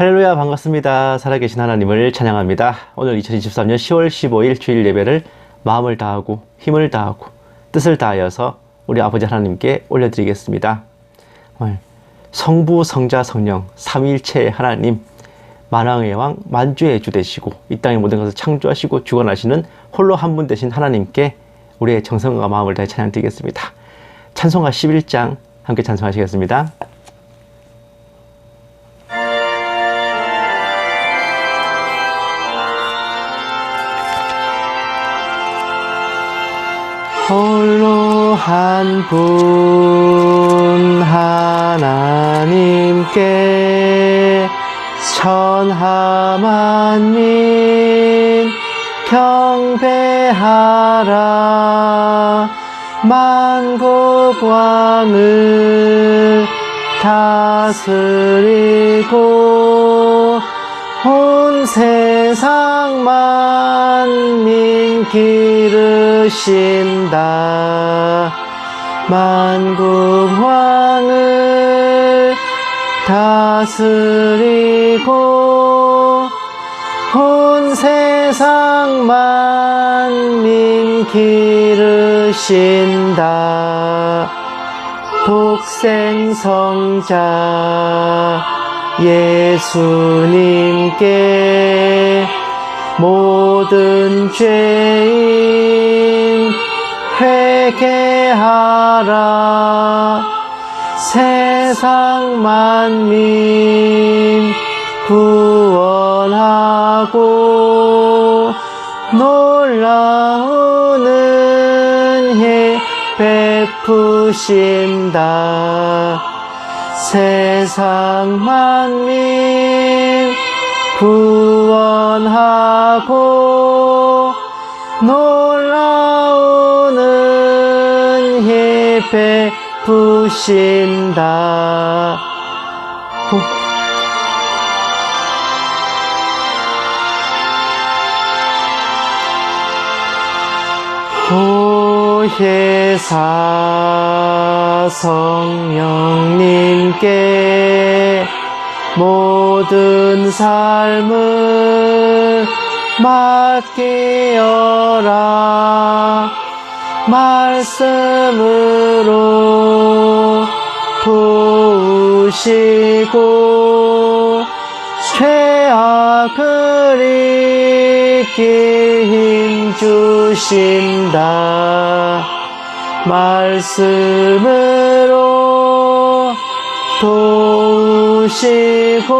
할렐루야, 반갑습니다. 살아계신 하나님을 찬양합니다. 오늘 2023년 10월 15일 주일 예배를 마음을 다하고 힘을 다하고 뜻을 다하여서 우리 아버지 하나님께 올려드리겠습니다. 오늘 성부, 성자, 성령 삼위일체 하나님, 만왕의 왕, 만주의 주 되시고 이 땅의 모든 것을 창조하시고 주관하시는 홀로 한 분 되신 하나님께 우리의 정성과 마음을 다해 찬양드리겠습니다. 찬송가 11장 함께 찬송하시겠습니다. 홀로 한 분 하나님께 천하만민 경배하라. 만국 왕을 다스리고 온 세상 만민 기르신다. 만국 왕을 다스리고 온 세상 만민 기르신다. 독생성자 예수님께 모든 죄인 회개하라. 세상 만민 구원하고 놀라운 은혜 베푸신다. 세상 만민 구원하고 놀라운 은혜 베푸신다. 보혜사 성령님께 모든 삶을 맡기어라. 말씀으로 도우시고 죄악을 이길 힘 주신다. 말씀으로 도우시고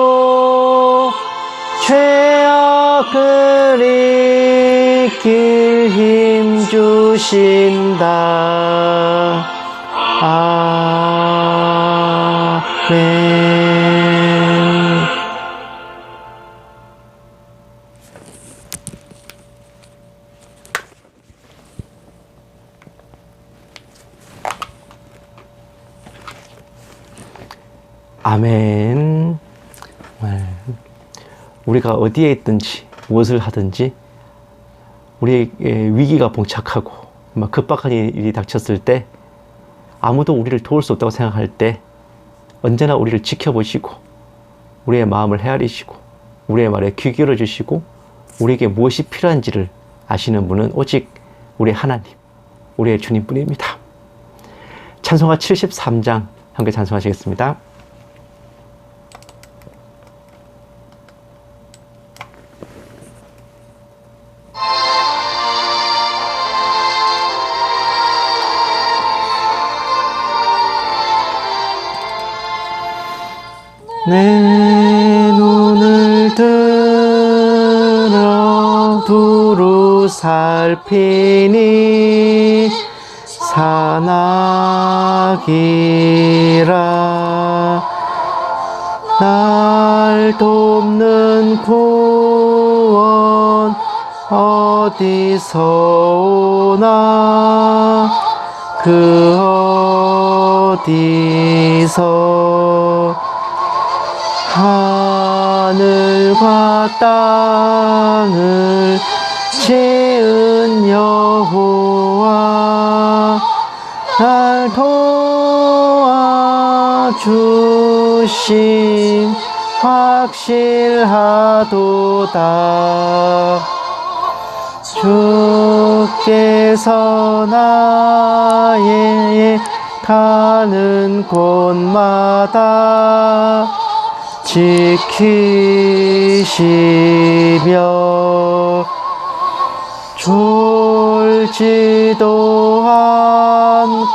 죄악을 이길 힘 주신다. 아멘. 아멘. 우리가 어디에 있든지 무엇을 하든지 우리에게 위기가 봉착하고 급박한 일이 닥쳤을 때 아무도 우리를 도울 수 없다고 생각할 때 언제나 우리를 지켜보시고 우리의 마음을 헤아리시고 우리의 말에 귀 기울여 주시고 우리에게 무엇이 필요한지를 아시는 분은 오직 우리 하나님, 우리의 주님뿐입니다. 찬송가 73장 함께 찬송하시겠습니다. 내 눈을 들어 두루 살피니 산악이라. 날 돕는 구원 어디서 오나. 그 어디서 하늘과 땅을 지은 여호와 날 도와주신 확실하도다. 주께서 나의 가는 곳마다 지키시며 졸지도 않고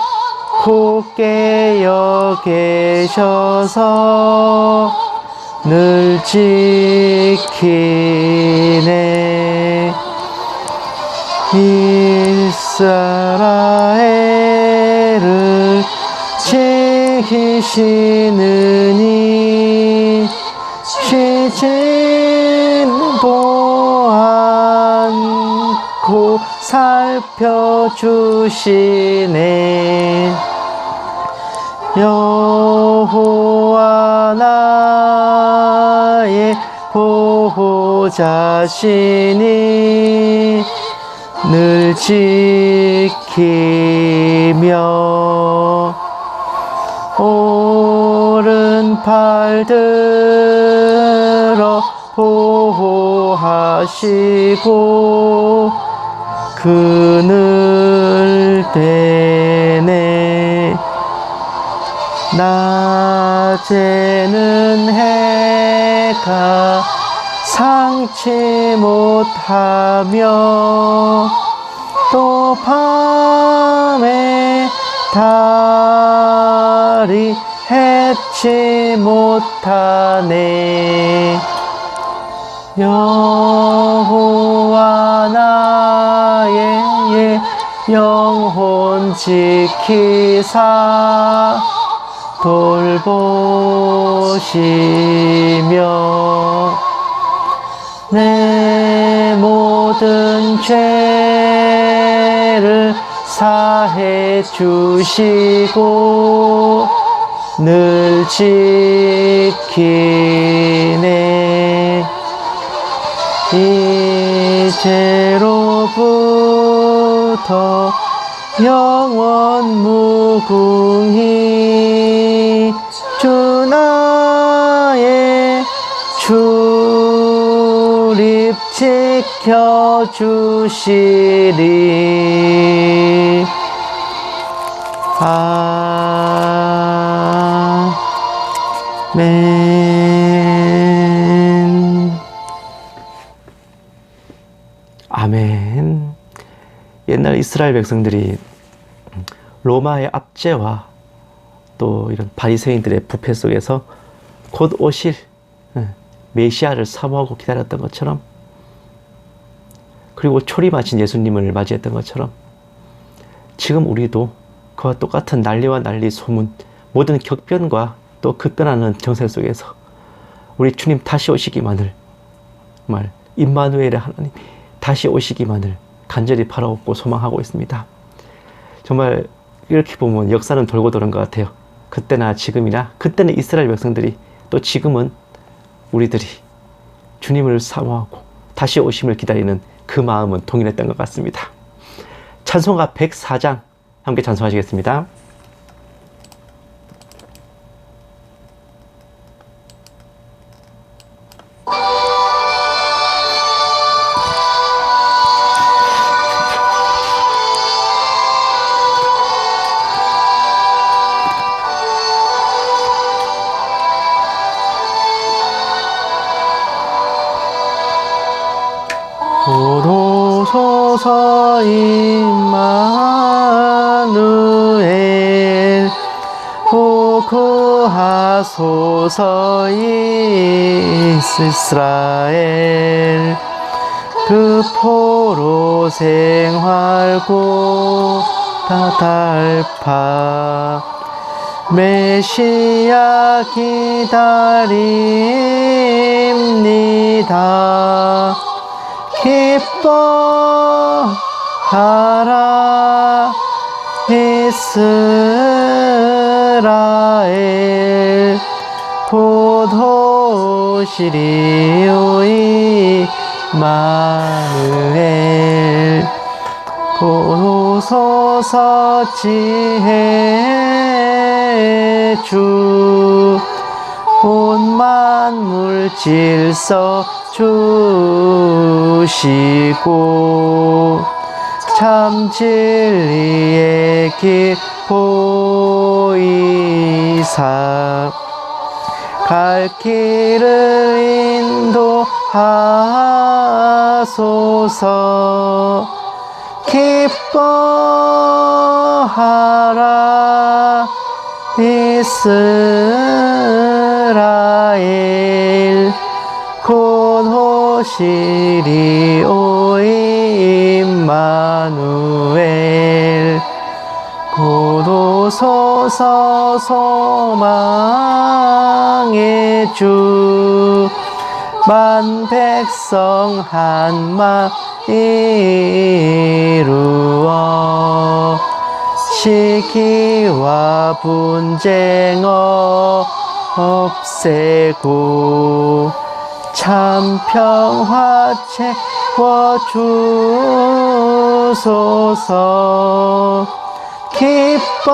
깨어 계셔서 늘 지키네. 이스라엘을 지키시느니 쉬지도 않고 살펴주시네. 여호와 나의 보호자시니 늘 지키며 오른팔 들어 보호하시고 그늘 때네. 낮에는 해가 상치 못하며 또 밤에 달이 해치 못하네. 여호와 나의 영혼 지키사 돌보시며 내 모든 죄를 사해 주시고 늘 지키네. 이제로부터 영원 무궁히 주 나의 출입 지켜주시리. 아멘. 아멘. 옛날 이스라엘 백성들이 로마의 압제와 또 이런 바리새인들의 부패 속에서 곧 오실 메시아를 사모하고 기다렸던 것처럼, 그리고 초림하신 예수님을 맞이했던 것처럼 지금 우리도 그와 똑같은 난리와 난리 소문, 모든 격변과 또 급변하는 정세 속에서 우리 주님 다시 오시기만을, 정말 임마누엘의 하나님 다시 오시기만을 간절히 바라옵고 소망하고 있습니다. 정말 이렇게 보면 역사는 돌고 도는 것 같아요. 그때나 지금이나, 그때는 이스라엘 백성들이, 또 지금은 우리들이 주님을 사모하고 다시 오심을 기다리는 그 마음은 동일했던 것 같습니다. 찬송가 104장 함께 찬송하시겠습니다. 오소서 임마누엘 구하소서 이스라엘 그 포로 생활고 다달파 메시아 기다립니다. 기뻐하라 이스라엘 곧 오시리오 임마누엘 보소서 지혜 주 온 만물 질서 주시고 참 진리의 길 보이사 갈 길을 인도하소서. 기뻐하라 이스라엘 곧 오시리 오 임마누엘. 곧 오소서 소망의 주 만 백성 한마 이루어 시기와 분쟁 없애고 참 평화 채워주소서. 기뻐하라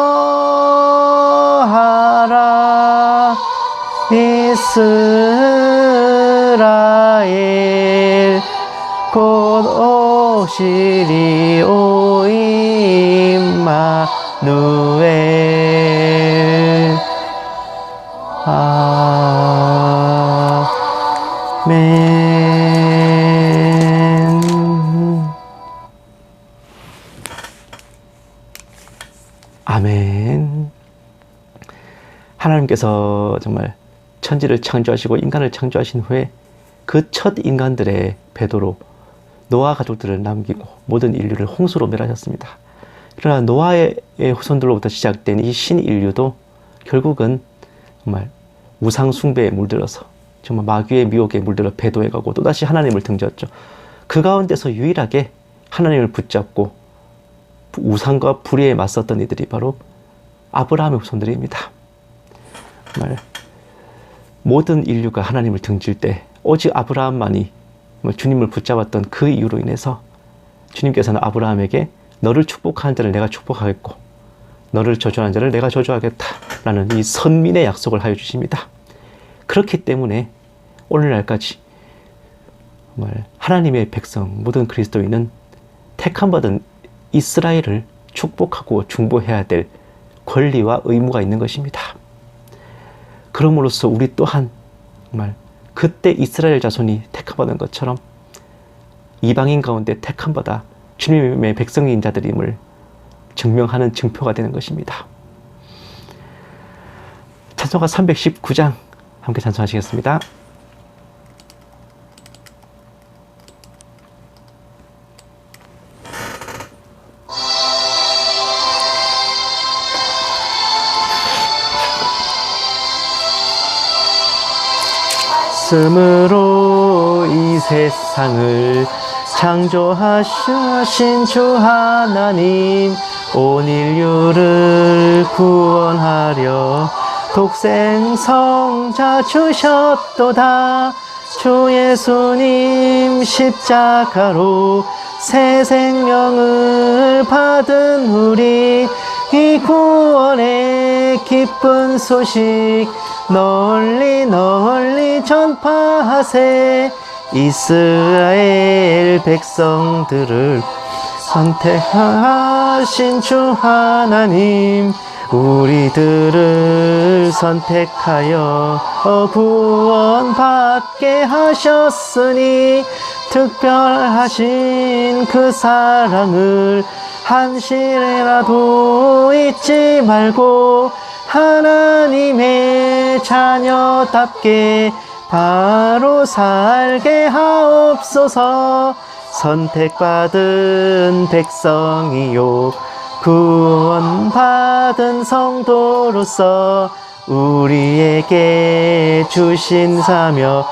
이스라엘 곧 오시리 오 임마누엘. 아멘. 아멘. 하나님께서 정말 천지를 창조하시고 인간을 창조하신 후에 그 첫 인간들의 배도로 노아 가족들을 남기고 모든 인류를 홍수로 멸하셨습니다. 그러나 노아의 후손들로부터 시작된 이 신인류도 결국은 정말 우상 숭배에 물들어서 정말 마귀의 미혹에 물들어 배도해가고 또다시 하나님을 등졌죠. 그 가운데서 유일하게 하나님을 붙잡고 우상과 불의에 맞섰던 이들이 바로 아브라함의 후손들입니다. 정말 모든 인류가 하나님을 등질 때 오직 아브라함만이 주님을 붙잡았던 그 이유로 인해서 주님께서는 아브라함에게 너를 축복하는 자를 내가 축복하겠고 너를 저주하는 자를 내가 저주하겠다라는 이 선민의 약속을 하여 주십니다. 그렇기 때문에 오늘날까지 정말 하나님의 백성 모든 그리스도인은 택함받은 이스라엘을 축복하고 중보해야 될 권리와 의무가 있는 것입니다. 그럼으로써 우리 또한 정말 그때 이스라엘 자손이 택함받은 것처럼 이방인 가운데 택함받아 주님의 백성인 자들임을 증명하는 증표가 되는 것입니다. 찬송가 319장 함께 찬송하시겠습니다. 말씀으로 이 세상을 창조하신 주 하나님 온 인류를 구원하려 독생 성자 주셨도다. 주 예수님 십자가로 새 생명을 받은 우리 이 구원의 기쁜 소식 널리 널리 전파하세. 이스라엘 백성들을 선택하신 주 하나님 우리들을 선택하여 구원받게 하셨으니 특별하신 그 사랑을 한시라도 잊지 말고 하나님의 자녀답게 바로 살게 하옵소서. 선택받은 백성이요 구원받은 성도로서 우리에게 주신 사명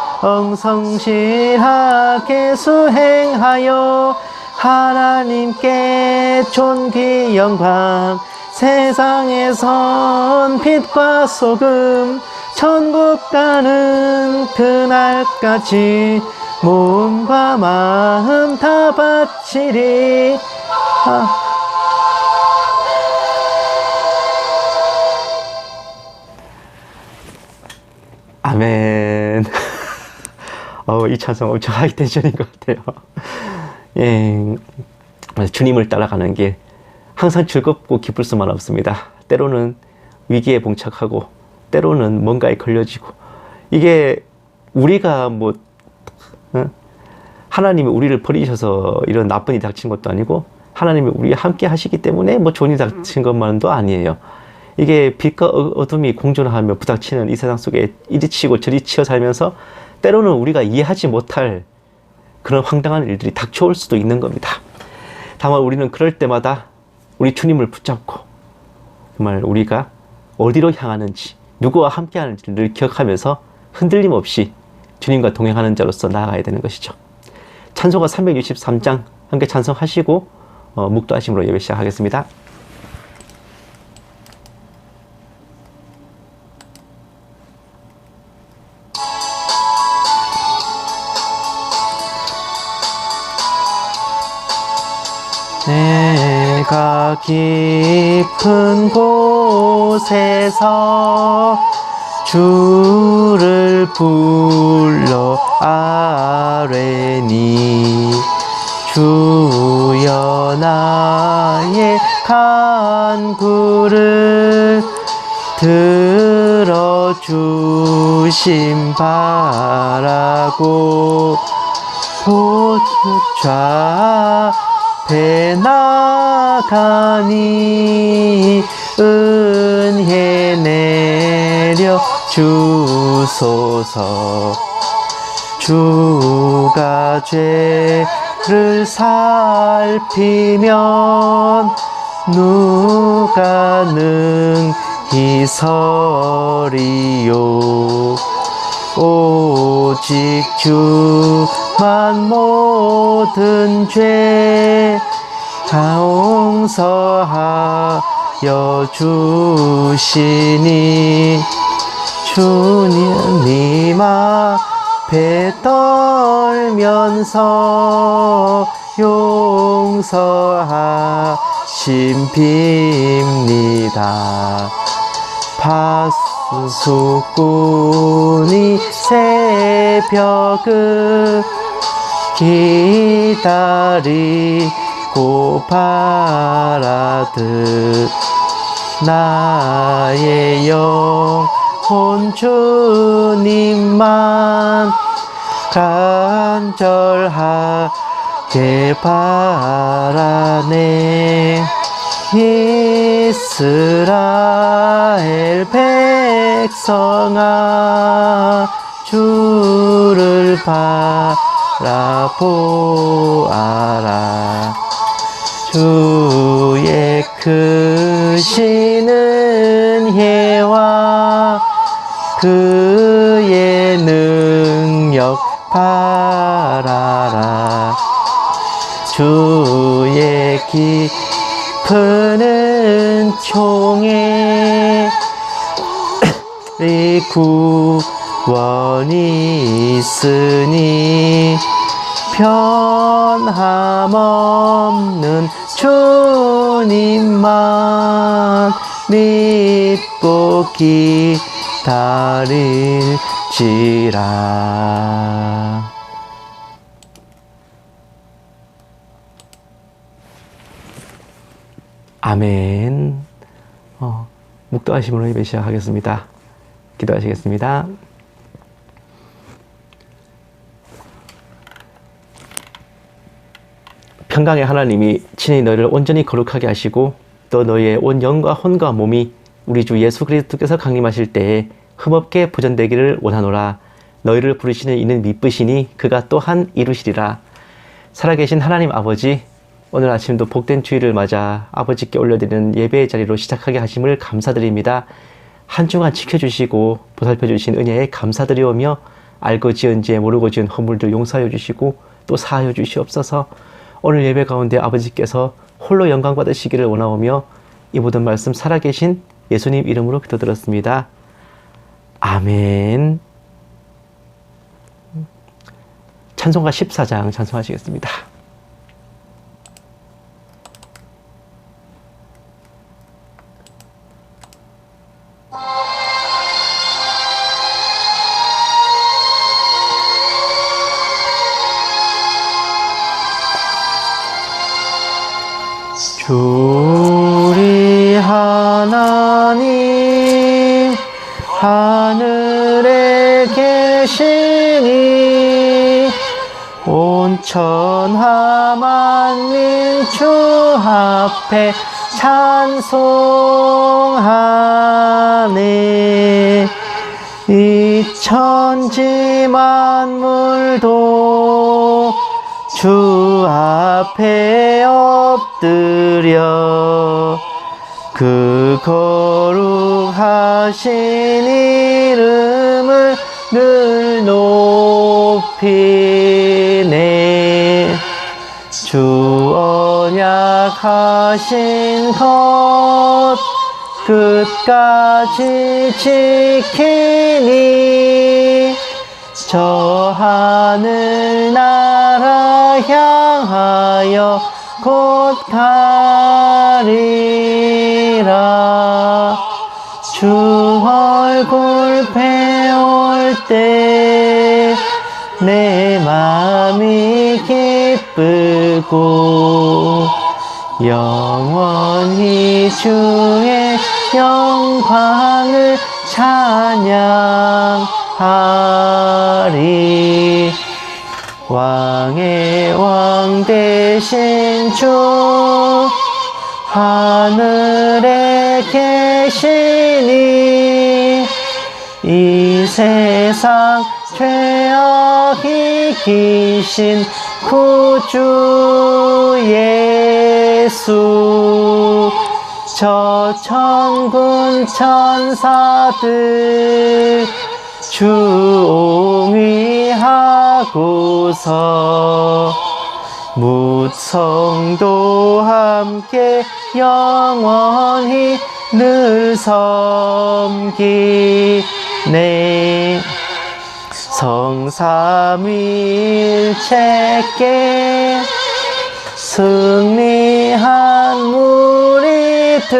성실하게 수행하여 하나님께 존귀 영광 세상에선 빛과 소금 천국 가는 그날까지 몸과 마음 다 바치리. 아멘. 이 찬송 엄청 하이텐션인 것 같아요. 예, 주님을 따라가는 길 항상 즐겁고 기쁠 수만 없습니다. 때로는 위기에 봉착하고 때로는 뭔가에 걸려지고, 이게 우리가 뭐 하나님이 우리를 버리셔서 이런 나쁜 일이 닥친 것도 아니고, 하나님이 우리와 함께 하시기 때문에 뭐 좋은 일이 닥친 것만도 아니에요. 이게 빛과 어둠이 공존하며 부닥치는 이 세상 속에 이리 치고 저리 치여 살면서 때로는 우리가 이해하지 못할 그런 황당한 일들이 닥쳐올 수도 있는 겁니다. 다만 우리는 그럴 때마다 우리 주님을 붙잡고 정말 우리가 어디로 향하는지, 누구와 함께 하는지를 늘 기억하면서 흔들림 없이 주님과 동행하는 자로서 나아가야 되는 것이죠. 찬송가 363장 함께 찬송하시고 묵도하심으로 예배 시작하겠습니다. 내가 깊은 곳에서 주를 불러 아뢰니, 주여 나의 간구를 들어주심 바라고, 배 나가니 은혜 내려 주소서. 주가 죄를 살피면 누가 능히 서리요. 오직 주만 모든 죄 용서하여 주시니, 주님 앞에 떨면서 용서하심 빕니다. 파수꾼이 새벽을 기다리고 바라듯, 나의 영혼 주님만 간절하게 바라네. 이스라엘 백성아, 주를 바라보아라. 주의 크신 은혜와 그의 능력 바라라. 주의 깊은 은총에 구원이 있으니, 변함없는 주님만 믿고 기다릴지라. 아멘. 묵도하심으로 예배 시작하겠습니다. 기도하시겠습니다. 평강의 하나님이 친히 너희를 온전히 거룩하게 하시고, 또 너희의 온 영과 혼과 몸이 우리 주 예수 그리스도께서 강림하실 때에 흠없게 보존되기를 원하노라. 너희를 부르시는 이는 미쁘시니 그가 또한 이루시리라. 살아계신 하나님 아버지, 오늘 아침도 복된 주일을 맞아 아버지께 올려드리는 예배의 자리로 시작하게 하심을 감사드립니다. 한 주간 지켜주시고 보살펴주신 은혜에 감사드리오며, 알고 지은 죄 모르고 지은 허물들 용서하여 주시고 또 사하여 주시옵소서. 오늘 예배 가운데 아버지께서 홀로 영광 받으시기를 원하오며, 이 모든 말씀 살아계신 예수님 이름으로 기도드렸습니다. 아멘. 찬송가 14장 찬송하시겠습니다. 온 천하 만민 주 앞에 찬송하네. 이 천지 만물도 주 앞에 엎드려 그 거룩하신 이름을 늘 높이네. 주 언약하신 것 끝까지 지키니 저 하늘나라 향하여 곧 가리라. 주 얼굴 배울 때 내 맘이 기쁘고 영원히 주의 영광을 찬양하리. 왕의 왕 되신 주 하늘에 계시니 이 세상 죄악 이기신 구주 예수. 저 천군 천사들 주 옹위하고서 묻성도 함께 영원히 늘 섬기네. 성삼위일체께 승리한 무리들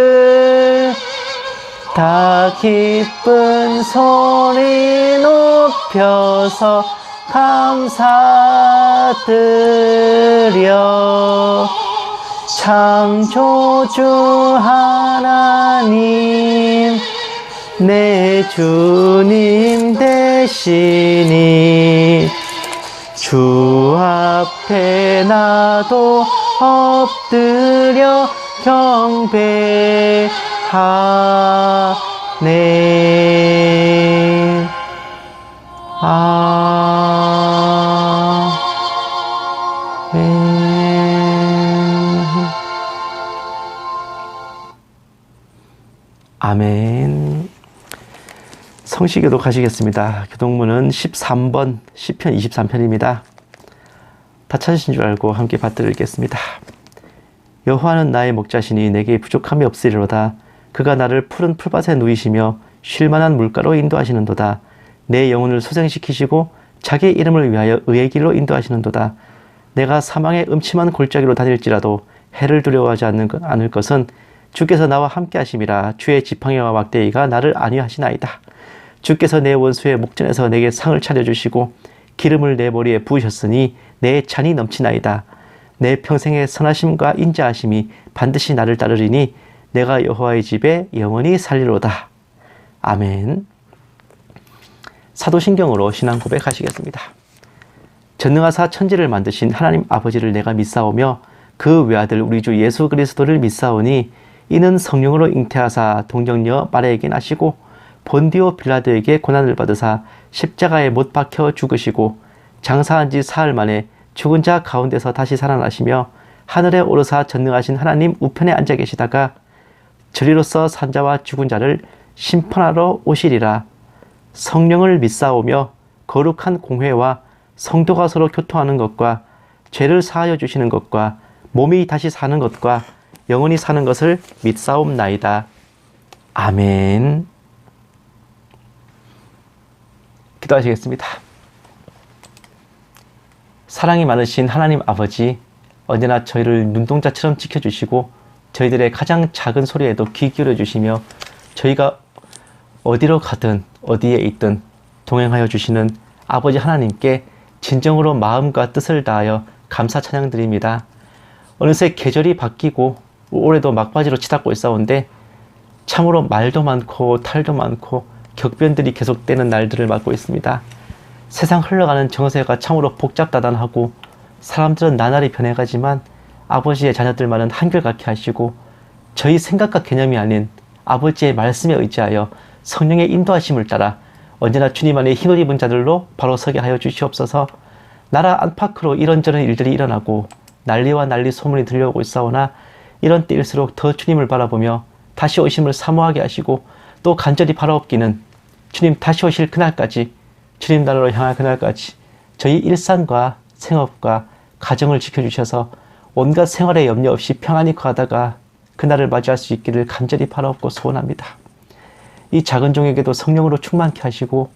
다 기쁜 소리 높여서 감사드려. 창조주 하나님 내 주님 되시니 주 앞에 나도 엎드려 경배하네. 아멘. 성시교도 가시겠습니다. 교동문은 13번 시편 23편입니다. 다 찾으신 줄 알고 함께 받들겠습니다. 여호와는 나의 목자시니 내게 부족함이 없으리로다. 그가 나를 푸른 풀밭에 누이시며 쉴만한 물가로 인도하시는도다. 내 영혼을 소생시키시고 자기 이름을 위하여 의의 길로 인도하시는도다. 내가 사망의 음침한 골짜기로 다닐지라도 해를 두려워하지 않을 것은 주께서 나와 함께 하심이라. 주의 지팡이와 막대기가 나를 안위하시나이다. 주께서 내 원수의 목전에서 내게 상을 차려주시고 기름을 내 머리에 부으셨으니 내 잔이 넘치나이다. 내 평생의 선하심과 인자하심이 반드시 나를 따르리니 내가 여호와의 집에 영원히 살리로다. 아멘. 사도신경으로 신앙 고백하시겠습니다. 전능하사 천지를 만드신 하나님 아버지를 내가 믿사오며 그 외아들 우리 주 예수 그리스도를 믿사오니 이는 성령으로 잉태하사 동정녀 마리아에게 나시고 본디오 빌라도에게 고난을 받으사 십자가에 못 박혀 죽으시고 장사한 지 사흘 만에 죽은 자 가운데서 다시 살아나시며 하늘에 오르사 전능하신 하나님 우편에 앉아 계시다가 저리로서 산 자와 죽은 자를 심판하러 오시리라. 성령을 믿사오며 거룩한 공회와 성도가 서로 교통하는 것과 죄를 사하여 주시는 것과 몸이 다시 사는 것과 영원히 사는 것을 믿사옵나이다. 아멘. 기도하시겠습니다. 사랑이 많으신 하나님 아버지, 언제나 저희를 눈동자처럼 지켜주시고 저희들의 가장 작은 소리에도 귀 기울여 주시며 저희가 어디로 가든 어디에 있든 동행하여 주시는 아버지 하나님께 진정으로 마음과 뜻을 다하여 감사 찬양드립니다. 어느새 계절이 바뀌고 올해도 막바지로 치닫고 있사온데 참으로 말도 많고 탈도 많고 격변들이 계속되는 날들을 맞고 있습니다. 세상 흘러가는 정세가 참으로 복잡다단하고 사람들은 나날이 변해가지만 아버지의 자녀들만은 한결같게 하시고 저희 생각과 개념이 아닌 아버지의 말씀에 의지하여 성령의 인도하심을 따라 언제나 주님 안에 흰옷 입은 자들로 바로 서게 하여 주시옵소서. 나라 안팎으로 이런저런 일들이 일어나고 난리와 난리 소문이 들려오고 있사오나 이런 때일수록 더 주님을 바라보며 다시 오심을 사모하게 하시고 또 간절히 바라옵기는 주님 다시 오실 그날까지, 주님 나라로 향할 그날까지 저희 일상과 생업과 가정을 지켜주셔서 온갖 생활에 염려 없이 평안히 거하다가 그날을 맞이할 수 있기를 간절히 바라옵고 소원합니다. 이 작은 종에게도 성령으로 충만케 하시고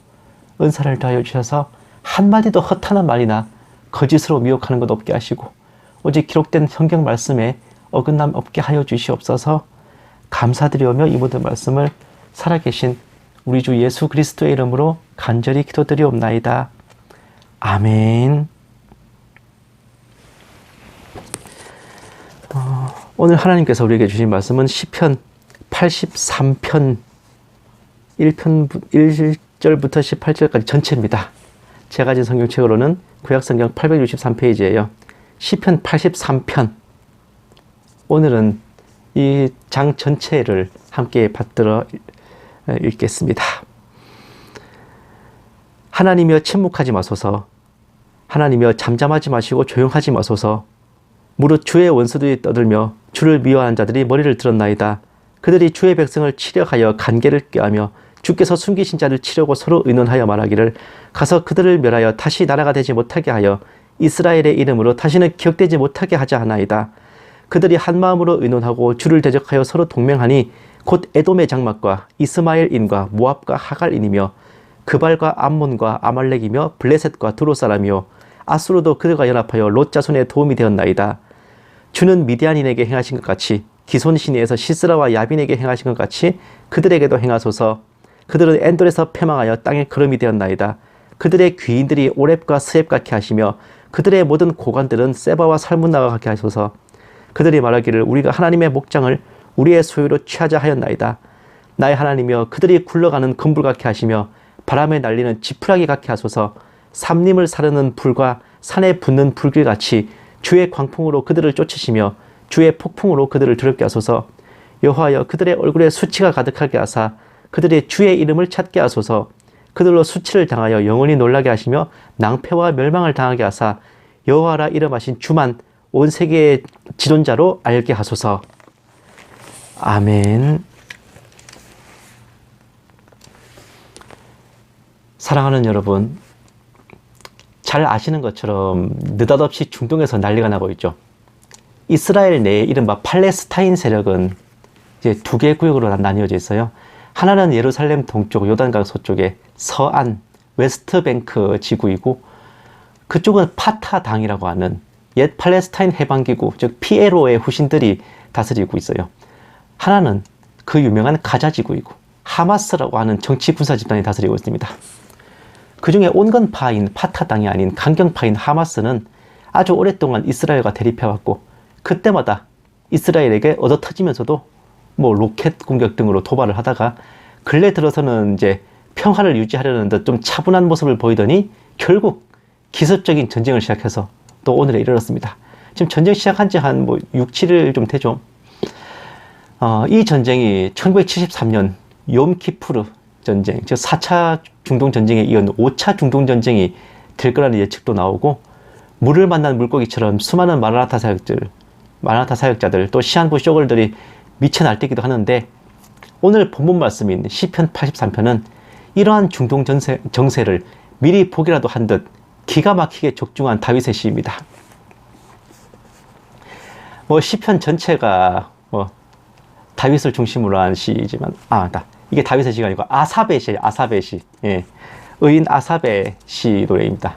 은사를 더하여 주셔서 한마디도 허탄한 말이나 거짓으로 미혹하는 것 없게 하시고 오직 기록된 성경 말씀에 어긋남 없게 하여 주시옵소서. 감사드리오며 이 모든 말씀을 살아계신 우리 주 예수 그리스도의 이름으로 간절히 기도드리옵나이다. 아멘. 오늘 하나님께서 우리에게 주신 말씀은 시편 83편 1절부터 18절까지 전체입니다. 제가 가진 성경책으로는 구약성경 863페이지예요. 시편 83편. 오늘은 이 장 전체를 함께 받들어 읽겠습니다. 하나님이여 침묵하지 마소서. 하나님이여 잠잠하지 마시고 조용하지 마소서. 무릇 주의 원수들이 떠들며 주를 미워하는 자들이 머리를 들었나이다. 그들이 주의 백성을 치려하여 간계를 꾀하며 주께서 숨기신 자를 치려고 서로 의논하여 말하기를 가서 그들을 멸하여 다시 나라가 되지 못하게 하여 이스라엘의 이름으로 다시는 기억되지 못하게 하자 하나이다. 그들이 한마음으로 의논하고 주를 대적하여 서로 동맹하니 곧 에돔의 장막과 이스마엘인과 모압과 하갈인이며 그발과 암몬과 아말렉이며 블레셋과 두로 사람이요 아수르도 그들과 연합하여 롯 자손의 도움이 되었나이다. 주는 미디안인에게 행하신 것 같이 기손 시내에서 시스라와 야빈에게 행하신 것 같이 그들에게도 행하소서. 그들은 엔돌에서 패망하여 땅의 거름이 되었나이다. 그들의 귀인들이 오렙과 스렙 같게 하시며 그들의 모든 고관들은 세바와 살문나와 같게 하소서. 그들이 말하기를 우리가 하나님의 목장을 우리의 소유로 취하자 하였나이다. 나의 하나님이여 그들이 굴러가는 금불 같게 하시며 바람에 날리는 지푸라기 같게 하소서. 삼림을 사르는 불과 산에 붙는 불길같이 주의 광풍으로 그들을 쫓으시며 주의 폭풍으로 그들을 두렵게 하소서. 여호와여 그들의 얼굴에 수치가 가득하게 하사 그들의 주의 이름을 찾게 하소서. 그들로 수치를 당하여 영원히 놀라게 하시며 낭패와 멸망을 당하게 하사 여호와라 이름하신 주만 온 세계의 지존자로 알게 하소서. 아멘. 사랑하는 여러분, 잘 아시는 것처럼 느닷없이 중동에서 난리가 나고 있죠. 이스라엘 내에 이른바 팔레스타인 세력은 이제 두 개의 구역으로 나뉘어져 있어요. 하나는 예루살렘 동쪽 요단강 서쪽에 서안 웨스트뱅크 지구이고 그쪽은 파타당이라고 하는 옛 팔레스타인 해방기구 즉 PLO의 후신들이 다스리고 있어요. 하나는 그 유명한 가자 지구이고 하마스라고 하는 정치 군사 집단이 다스리고 있습니다. 그 중에 온건파인 파타당이 아닌 강경파인 하마스는 아주 오랫동안 이스라엘과 대립해왔고 그때마다 이스라엘에게 얻어터지면서도 뭐 로켓 공격 등으로 도발을 하다가 근래 들어서는 이제 평화를 유지하려는 듯 좀 차분한 모습을 보이더니 결국 기습적인 전쟁을 시작해서 또 오늘에 이르렀습니다. 지금 전쟁 시작한 지 한 6, 7일 좀 되죠. 이 전쟁이 1973년 욤키푸르 전쟁, 즉 4차 중동 전쟁에 이은 5차 중동 전쟁이 될 거라는 예측도 나오고 물을 만난 물고기처럼 수많은 마라나타 사역자들 또 시한부 쇼걸들이 미쳐 날뛰기도 하는데 오늘 본문 말씀인 시편 83편은 이러한 중동 정세를 미리 보기라도 한 듯 기가 막히게 적중한 다윗의 시입니다. 시편 전체가 다윗을 중심으로 한 시이지만 이게 다윗의 시가 아니고 아삽의 시예요. 아삽의 시. 예. 의인 아삽의 시 노래입니다.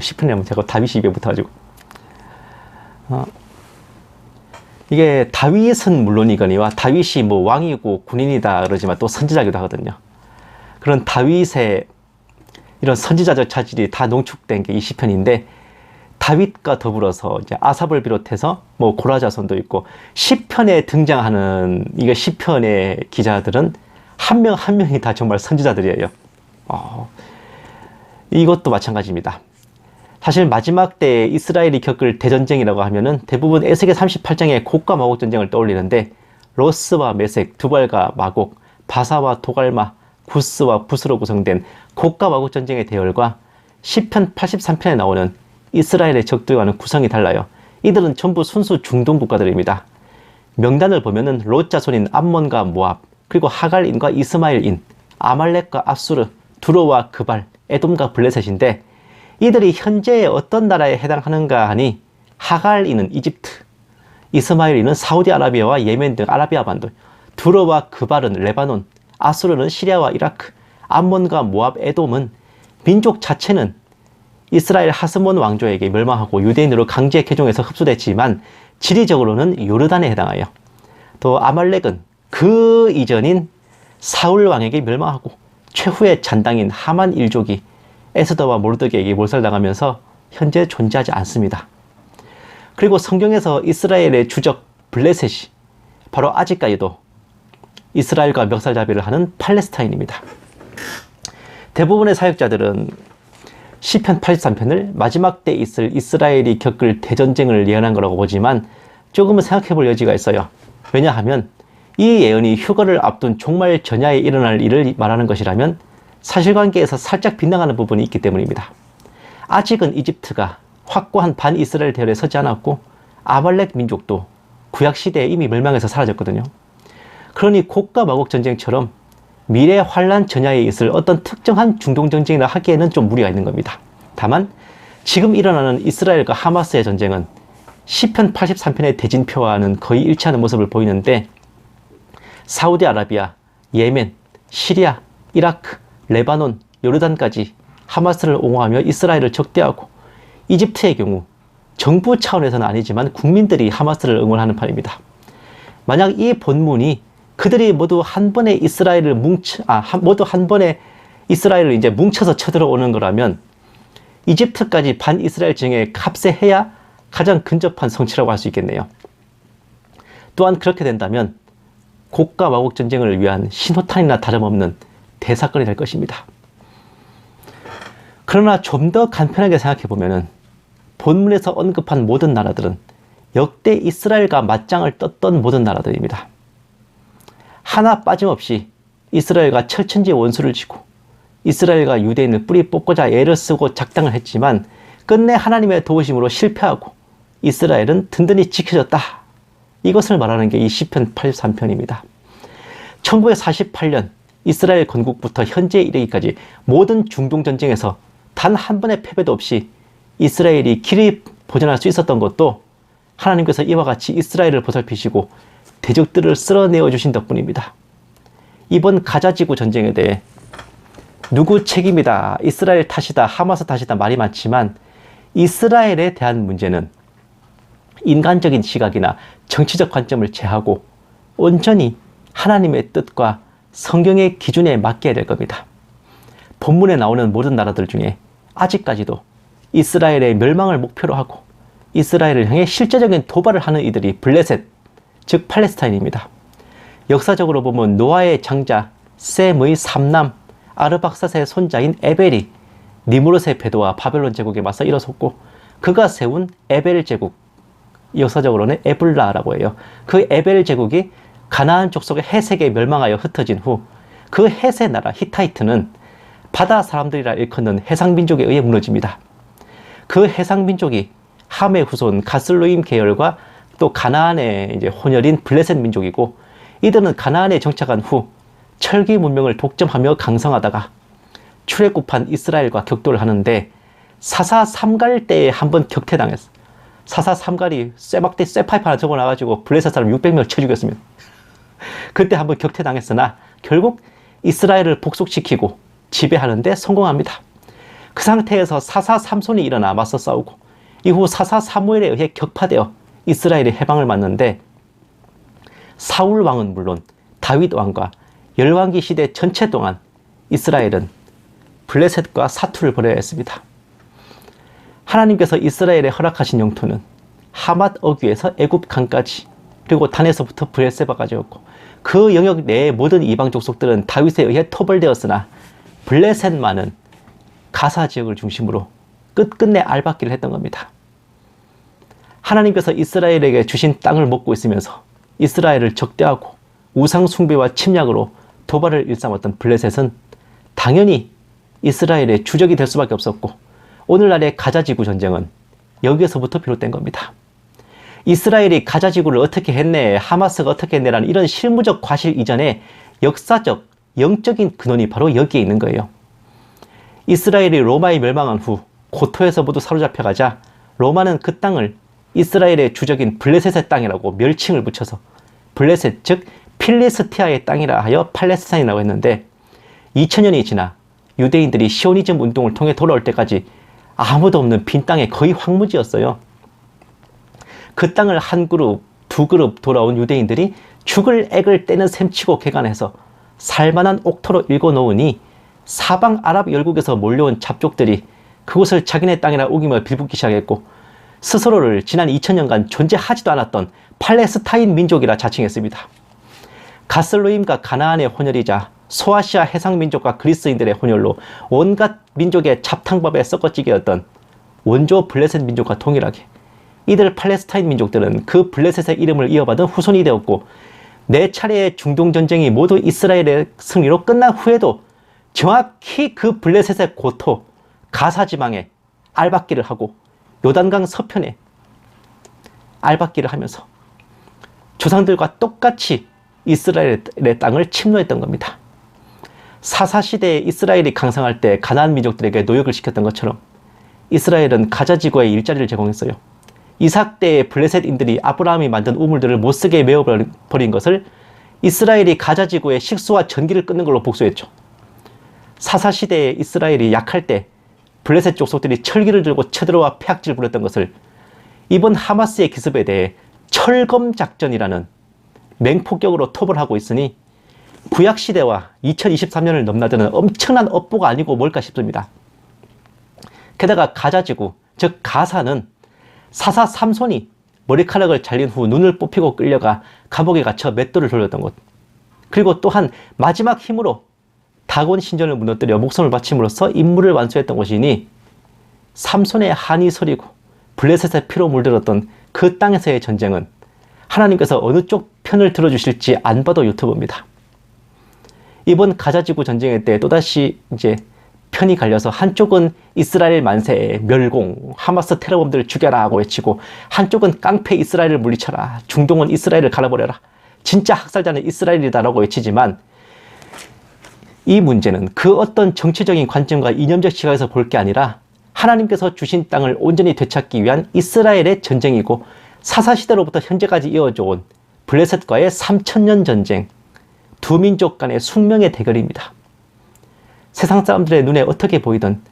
시편이라면 제가 다윗이 입에 붙어가지고 이게 다윗은 물론이거니와 다윗이 왕이고 군인이다 그러지만 또 선지자기도 하거든요. 그런 다윗의 이런 선지자적 자질이 다 농축된 게 이 시편인데 다윗과 더불어서 이제 아삽을 비롯해서 고라자손도 있고 시편에 등장하는 이게 시편의 기자들은 한 명 한 명이 다 정말 선지자들이에요. 이것도 마찬가지입니다. 사실 마지막 때에 이스라엘이 겪을 대전쟁이라고 하면은 대부분 에스겔 38장의 곡과 마곡 전쟁을 떠올리는데, 로스와 메색, 두발과 마곡, 바사와 도갈마, 구스와 붓으로 구성된 곡과 마곡 전쟁의 대열과 시편 83편에 나오는 이스라엘의 적들과는 구성이 달라요. 이들은 전부 순수 중동 국가들입니다. 명단을 보면은 롯 자손인 암몬과 모압, 그리고 하갈인과 이스마엘인, 아말렉과 아수르, 두로와 그발, 에돔과 블레셋인데, 이들이 현재의 어떤 나라에 해당하는가 하니 하갈인은 이집트, 이스마엘인은 사우디아라비아와 예멘 등 아라비아 반도, 두로와 그발은 레바논, 아수르는 시리아와 이라크, 암몬과 모압, 에돔은 민족 자체는 이스라엘 하스몬 왕조에게 멸망하고 유대인으로 강제 개종해서 흡수됐지만 지리적으로는 요르단에 해당하여, 또 아말렉은 그 이전인 사울 왕에게 멸망하고 최후의 잔당인 하만 일족이 에스더와 모르드게에게 몰살당하면서 현재 존재하지 않습니다. 그리고 성경에서 이스라엘의 주적 블레셋이 바로 아직까지도 이스라엘과 멱살잡이를 하는 팔레스타인입니다. 대부분의 사역자들은 시편 83편을 마지막 때 있을 이스라엘이 겪을 대전쟁을 예언한 거라고 보지만 조금은 생각해 볼 여지가 있어요. 왜냐하면 이 예언이 휴거를 앞둔 종말 전야에 일어날 일을 말하는 것이라면 사실관계에서 살짝 빗나가는 부분이 있기 때문입니다. 아직은 이집트가 확고한 반이스라엘 대열에 서지 않았고 아말렉 민족도 구약시대에 이미 멸망해서 사라졌거든요. 그러니 곡과 마곡 전쟁처럼 미래 환란 전야에 있을 어떤 특정한 중동 전쟁이라 하기에는 좀 무리가 있는 겁니다. 다만 지금 일어나는 이스라엘과 하마스의 전쟁은 시편 83편의 대진표와는 거의 일치하는 모습을 보이는데, 사우디아라비아, 예멘, 시리아, 이라크, 레바논, 요르단까지 하마스를 옹호하며 이스라엘을 적대하고, 이집트의 경우 정부 차원에서는 아니지만 국민들이 하마스를 응원하는 판입니다. 만약 이 본문이 그들이 모두 한 번에 이스라엘을 이제 뭉쳐서 쳐들어오는 거라면 이집트까지 반이스라엘 전쟁에 합세해야 가장 근접한 성취라고 할 수 있겠네요. 또한 그렇게 된다면 곡과 마곡 전쟁을 위한 신호탄이나 다름없는 대사건이 될 것입니다. 그러나 좀 더 간편하게 생각해 보면은 본문에서 언급한 모든 나라들은 역대 이스라엘과 맞짱을 떴던 모든 나라들입니다. 하나 빠짐없이 이스라엘과 철천지 원수를 지고 이스라엘과 유대인을 뿌리 뽑고자 애를 쓰고 작당을 했지만 끝내 하나님의 도우심으로 실패하고 이스라엘은 든든히 지켜졌다. 이것을 말하는 게 이 시편 83편입니다. 1948년 이스라엘 건국부터 현재에 이르기까지 모든 중동 전쟁에서 단 한 번의 패배도 없이 이스라엘이 길이 보존할 수 있었던 것도 하나님께서 이와 같이 이스라엘을 보살피시고 대적들을 쓸어내어 주신 덕분입니다. 이번 가자지구 전쟁에 대해 누구 책임이다, 이스라엘 탓이다, 하마스 탓이다 말이 많지만 이스라엘에 대한 문제는 인간적인 시각이나 정치적 관점을 제하고 온전히 하나님의 뜻과 성경의 기준에 맡겨야 될 겁니다. 본문에 나오는 모든 나라들 중에 아직까지도 이스라엘의 멸망을 목표로 하고 이스라엘을 향해 실제적인 도발을 하는 이들이 블레셋, 즉 팔레스타인입니다. 역사적으로 보면 노아의 장자 셈의 삼남 아르박사스의 손자인 에벨이 니무롯의 배도와 바벨론 제국에 맞서 일어섰고, 그가 세운 에벨 제국, 역사적으로는 에블라라고 해요. 그 에벨 제국이 가나안 족속의 헷에게 멸망하여 흩어진 후 그 헷의 나라 히타이트는 바다 사람들이라 일컫는 해상민족에 의해 무너집니다. 그 해상민족이 함의 후손 가슬로임 계열과 또 가나안의 이제 혼혈인 블레셋 민족이고, 이들은 가나안에 정착한 후 철기 문명을 독점하며 강성하다가 출애굽한 이스라엘과 격돌을 하는데 사사 삼갈 때에 한번 격퇴당했어. 사사 삼갈이 쇠막대 쇠파이프 하나 적어놔가지고 블레셋 사람 600명을 쳐 죽였으면 그때 한번 격퇴당했으나 결국 이스라엘을 복속시키고 지배하는데 성공합니다. 그 상태에서 사사 삼손이 일어나 맞서 싸우고 이후 사사 사무엘에 의해 격파되어 이스라엘이 해방을 맞는데, 사울 왕은 물론 다윗 왕과 열왕기 시대 전체 동안 이스라엘은 블레셋과 사투를 벌여야 했습니다. 하나님께서 이스라엘에 허락하신 영토는 하맛 어귀에서 애굽 강까지, 그리고 단에서부터 브엘세바까지였고, 그 영역 내의 모든 이방 족속들은 다윗에 의해 토벌되었으나 블레셋만은 가사 지역을 중심으로 끝끝내 알박기를 했던 겁니다. 하나님께서 이스라엘에게 주신 땅을 먹고 있으면서 이스라엘을 적대하고 우상 숭배와 침략으로 도발을 일삼았던 블레셋은 당연히 이스라엘의 주적이 될 수밖에 없었고, 오늘날의 가자지구 전쟁은 여기에서부터 비롯된 겁니다. 이스라엘이 가자지구를 어떻게 했네, 하마스가 어떻게 했네라는 이런 실무적 과실 이전에 역사적, 영적인 근원이 바로 여기에 있는 거예요. 이스라엘이 로마에 멸망한 후 고토에서 모두 사로잡혀가자 로마는 그 땅을 이스라엘의 주적인 블레셋의 땅이라고 멸칭을 붙여서 블레셋, 즉 필리스티아의 땅이라 하여 팔레스타인이라고 했는데, 2000년이 지나 유대인들이 시오니즘 운동을 통해 돌아올 때까지 아무도 없는 빈 땅에 거의 황무지였어요. 그 땅을 한 그룹, 두 그룹 돌아온 유대인들이 죽을 액을 떼는 셈치고 개간해서 살만한 옥토로 일궈놓으니 사방 아랍 열국에서 몰려온 잡족들이 그곳을 자기네 땅이라 우기며 빌붙기 시작했고, 스스로를 지난 2000년간 존재하지도 않았던 팔레스타인 민족이라 자칭했습니다. 가슬로임과 가나안의 혼혈이자 소아시아 해상민족과 그리스인들의 혼혈로 온갖 민족의 잡탕밥에 섞어찌개였던 원조 블레셋 민족과 동일하게 이들 팔레스타인 민족들은 그 블레셋의 이름을 이어받은 후손이 되었고, 4차례의 중동전쟁이 모두 이스라엘의 승리로 끝난 후에도 정확히 그 블레셋의 고토 가사지방에 알박기를 하고 요단강 서편에 알박기를 하면서 조상들과 똑같이 이스라엘의 땅을 침노했던 겁니다. 사사시대에 이스라엘이 강성할 때 가나안 민족들에게 노역을 시켰던 것처럼 이스라엘은 가자지구에 일자리를 제공했어요. 이삭 때의 블레셋인들이 아브라함이 만든 우물들을 못쓰게 메워버린 것을 이스라엘이 가자지구에 식수와 전기를 끊는 걸로 복수했죠. 사사시대에 이스라엘이 약할 때 블레셋 족속들이 철기를 들고 쳐들어와 폐악질 부렸던 것을 이번 하마스의 기습에 대해 철검작전이라는 맹폭격으로 토벌 하고 있으니 구약시대와 2023년을 넘나드는 엄청난 업보가 아니고 뭘까 싶습니다. 게다가 가자지구, 즉 가사는 사사 삼손이 머리카락을 잘린 후 눈을 뽑히고 끌려가 감옥에 갇혀 맷돌을 돌렸던 곳, 그리고 또한 마지막 힘으로 다곤 신전을 무너뜨려 목숨을 바침으로써 임무를 완수했던 곳이니 삼손의 한이 서리고 블레셋의 피로 물들었던 그 땅에서의 전쟁은 하나님께서 어느 쪽 편을 들어주실지 안 봐도 유튜브입니다. 이번 가자지구 전쟁의 때 또다시 이제 편이 갈려서 한쪽은 이스라엘 만세에 멸공, 하마스 테러범들을 죽여라 하고 외치고, 한쪽은 깡패 이스라엘을 물리쳐라, 중동은 이스라엘을 갈아버려라, 진짜 학살자는 이스라엘이다라고 외치지만, 이 문제는 그 어떤 정치적인 관점과 이념적 시각에서 볼 게 아니라 하나님께서 주신 땅을 온전히 되찾기 위한 이스라엘의 전쟁이고, 사사시대로부터 현재까지 이어져 온 블레셋과의 3000년 전쟁, 두 민족 간의 숙명의 대결입니다. 세상 사람들의 눈에 어떻게 보이든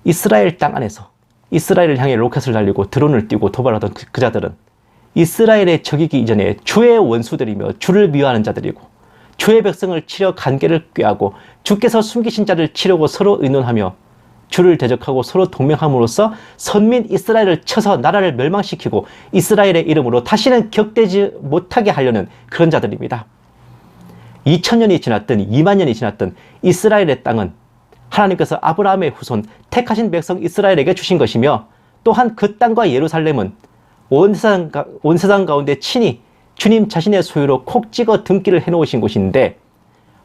이스라엘 땅 안에서 이스라엘을 향해 로켓을 날리고 드론을 띄우고 도발하던 그 자들은 이스라엘의 적이기 이전에 주의 원수들이며 주를 미워하는 자들이고, 주의 백성을 치려 간계를 꾀하고 주께서 숨기신 자를 치려고 서로 의논하며 주를 대적하고 서로 동맹함으로써 선민 이스라엘을 쳐서 나라를 멸망시키고 이스라엘의 이름으로 다시는 격되지 못하게 하려는 그런 자들입니다. 2000년이 지났든 2만년이 지났든 이스라엘의 땅은 하나님께서 아브라함의 후손 택하신 백성 이스라엘에게 주신 것이며, 또한 그 땅과 예루살렘은 온 세상 가운데 친히 주님 자신의 소유로 콕 찍어 등기를 해놓으신 곳인데,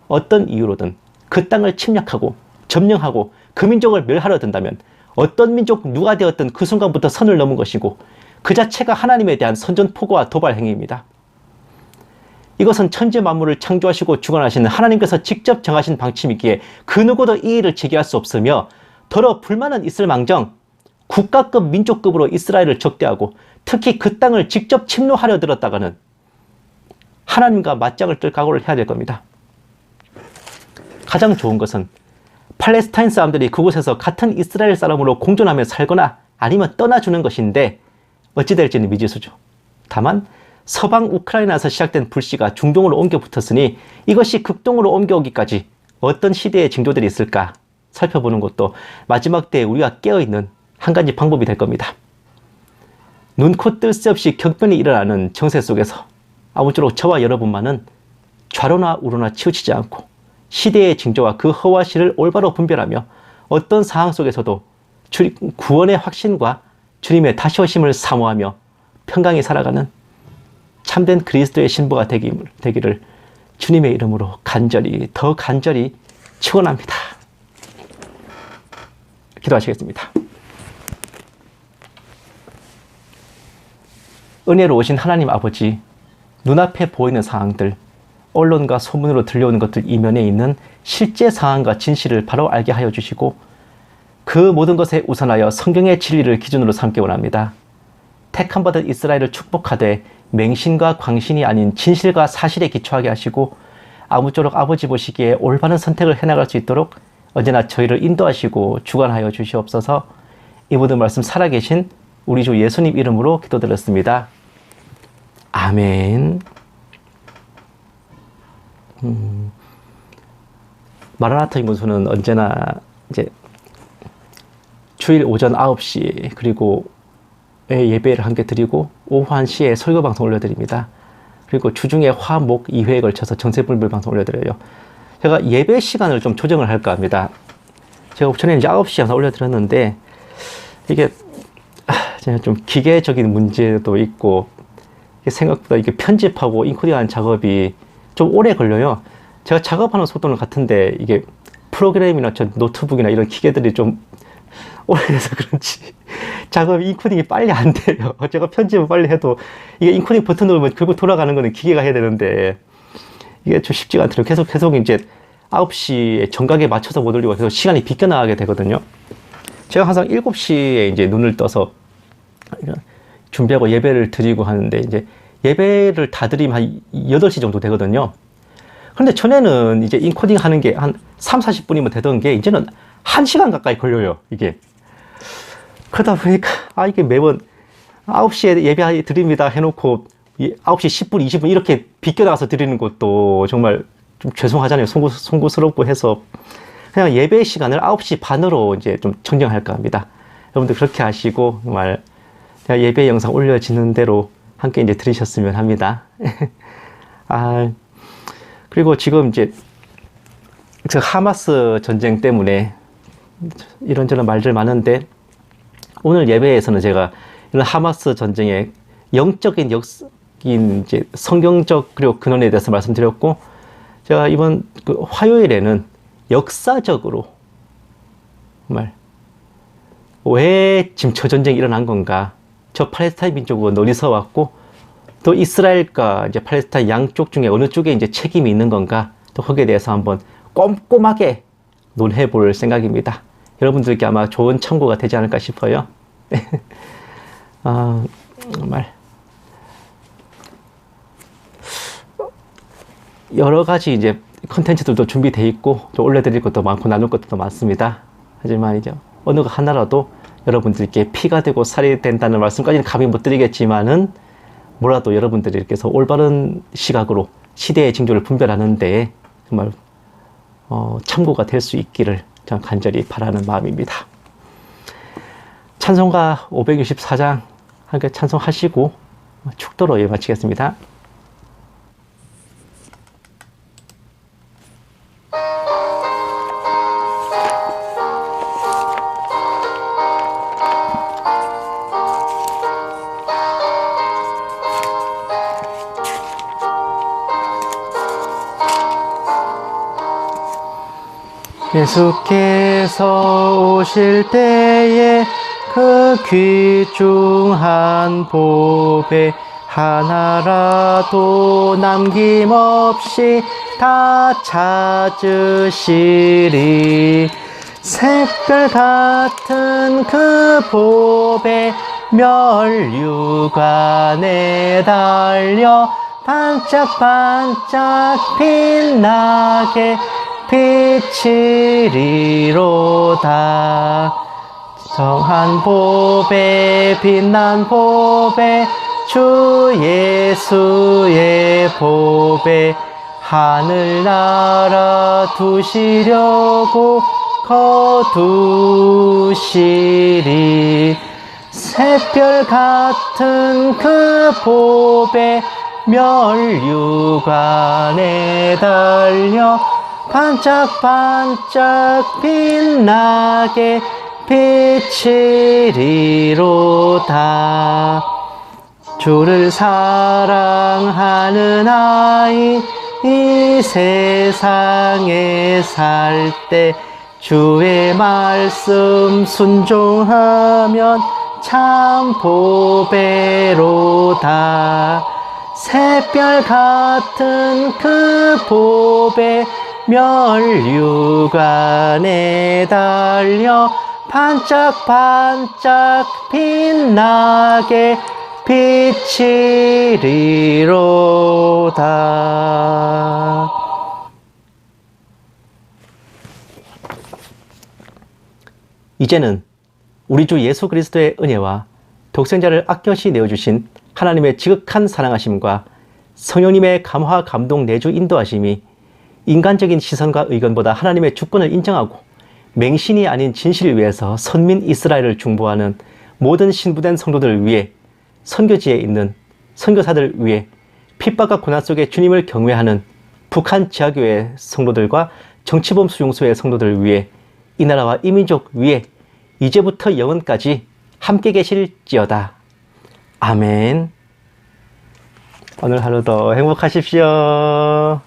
어떤 이유로든 그 땅을 침략하고 점령하고 그 민족을 멸하려 든다면 어떤 민족 누가 되었든 그 순간부터 선을 넘은 것이고, 그 자체가 하나님에 대한 선전포고와 도발 행위입니다. 이것은 천지 만물을 창조하시고 주관하시는 하나님께서 직접 정하신 방침이기에 그 누구도 이 일을 제기할 수 없으며, 더러 불만은 있을 망정 국가급 민족급으로 이스라엘을 적대하고 특히 그 땅을 직접 침노하려 들었다가는 하나님과 맞짱을 뜰 각오를 해야 될 겁니다. 가장 좋은 것은 팔레스타인 사람들이 그곳에서 같은 이스라엘 사람으로 공존하며 살거나 아니면 떠나주는 것인데, 어찌 될지는 미지수죠. 다만 서방 우크라이나에서 시작된 불씨가 중동으로 옮겨 붙었으니 이것이 극동으로 옮겨오기까지 어떤 시대의 징조들이 있을까 살펴보는 것도 마지막 때에 우리가 깨어있는 한 가지 방법이 될 겁니다. 눈코 뜰 새 없이 격변이 일어나는 정세 속에서 아무쪼록 저와 여러분만은 좌로나 우로나 치우치지 않고 시대의 징조와 그 허와 실을 올바로 분별하며 어떤 상황 속에서도 구원의 확신과 주님의 다시 오심을 사모하며 평강히 살아가는 참된 그리스도의 신부가 되기를 주님의 이름으로 더 간절히 축원합니다. 기도하시겠습니다. 은혜로 오신 하나님 아버지, 눈앞에 보이는 상황들, 언론과 소문으로 들려오는 것들 이면에 있는 실제 상황과 진실을 바로 알게 하여 주시고 그 모든 것에 우선하여 성경의 진리를 기준으로 삼기 원합니다. 택함 받은 이스라엘을 축복하되 맹신과 광신이 아닌 진실과 사실에 기초하게 하시고 아무쪼록 아버지 보시기에 올바른 선택을 해나갈 수 있도록 언제나 저희를 인도하시고 주관하여 주시옵소서. 이 모든 말씀 살아계신 우리 주 예수님 이름으로 기도드렸습니다. 아멘. 마라나타 임무소는 언제나 이제 주일 오전 9시 그리고 예배를 함께 드리고 오후 1시에 설교 방송 올려드립니다. 그리고 주중에 화, 목 2회에 걸쳐서 정세불불 방송 올려드려요. 제가 예배 시간을 좀 조정을 할까 합니다. 제가 전에 이제 9시 항상 올려드렸는데 이게 제가 좀 기계적인 문제도 있고 생각보다 이게 편집하고 인코딩하는 작업이 좀 오래 걸려요. 제가 작업하는 속도는 같은데 이게 프로그램이나 저 노트북이나 이런 기계들이 좀 오래돼서 그런지 작업 인코딩이 빨리 안 돼요. 제가 편집을 빨리 해도 이게 인코딩 버튼 누르면 결국 돌아가는 거는 기계가 해야 되는데 이게 좀 쉽지가 않더라고요. 계속 이제 9시에 정각에 맞춰서 못 올리고 계속 시간이 비껴나가게 되거든요. 제가 항상 7시에 이제 눈을 떠서 준비하고 예배를 드리고 하는데 이제 예배를 다 드리면 한 8시 정도 되거든요. 그런데 전에는 이제 인코딩 하는 게 한 3, 40분이면 되던 게 이제는 1시간 가까이 걸려요, 이게. 그러다 보니까, 이게 매번 9시에 예배 드립니다 해놓고 9시 10분, 20분 이렇게 비껴나가서 드리는 것도 정말 좀 죄송하잖아요. 송구스럽고 해서 그냥 예배 시간을 9시 반으로 이제 좀 정정할까 합니다. 여러분들 그렇게 하시고 정말 예배 영상 올려지는 대로 함께 이제 들으셨으면 합니다. 그리고 지금 이제 그 하마스 전쟁 때문에 이런저런 말들 많은데 오늘 예배에서는 제가 이런 하마스 전쟁의 영적인 이제 성경적 그리고 근원에 대해서 말씀드렸고 제가 이번 그 화요일에는 역사적으로 정말 왜 지금 저 전쟁이 일어난 건가? 저 팔레스타인 민족은 어디서 왔고 또 이스라엘과 이제 팔레스타인 양쪽 중에 어느 쪽에 이제 책임이 있는 건가? 또 거기에 대해서 한번 꼼꼼하게 논해 볼 생각입니다. 여러분들께 아마 좋은 참고가 되지 않을까 싶어요. 정말 여러 가지 이제 컨텐츠들도 준비되어 있고 또 올려드릴 것도 많고 나눌 것도 많습니다. 하지만 이제 어느 하나라도 여러분들께 피가 되고 살이 된다는 말씀까지는 감히 못 드리겠지만은 뭐라도 여러분들이 이렇게 해서 올바른 시각으로 시대의 징조를 분별하는 데 정말 참고가 될 수 있기를 전 간절히 바라는 마음입니다. 찬송가 564장 함께 찬송하시고 축도로 예배 마치겠습니다. 예수께서 오실 때에 그 귀중한 보배 하나라도 남김없이 다 찾으시리. 샛별 같은 그 보배 면류관에 달려 반짝반짝 빛나게 비치리로다. 정한 보배 빛난 보배 주 예수의 보배 하늘나라 두시려고 거두시리. 샛별 같은 그 보배 면류관에 달려 반짝반짝 빛나게 비치리로다. 주를 사랑하는 아이 이 세상에 살 때 주의 말씀 순종하면 참 보배로다. 샛별 같은 그 보배 면류관에 달려 반짝반짝 빛나게 비치리로다. 이제는 우리 주 예수 그리스도의 은혜와 독생자를 아껴시 내어주신 하나님의 지극한 사랑하심과 성령님의 감화 감동 내주 인도하심이 인간적인 시선과 의견보다 하나님의 주권을 인정하고 맹신이 아닌 진실을 위해서 선민 이스라엘을 중보하는 모든 신부된 성도들을 위해, 선교지에 있는 선교사들을 위해, 핍박과 고난 속에 주님을 경외하는 북한 지하교회 성도들과 정치범 수용소의 성도들을 위해, 이 나라와 이 민족 위에 이제부터 영원까지 함께 계실지어다. 아멘. 오늘 하루도 행복하십시오.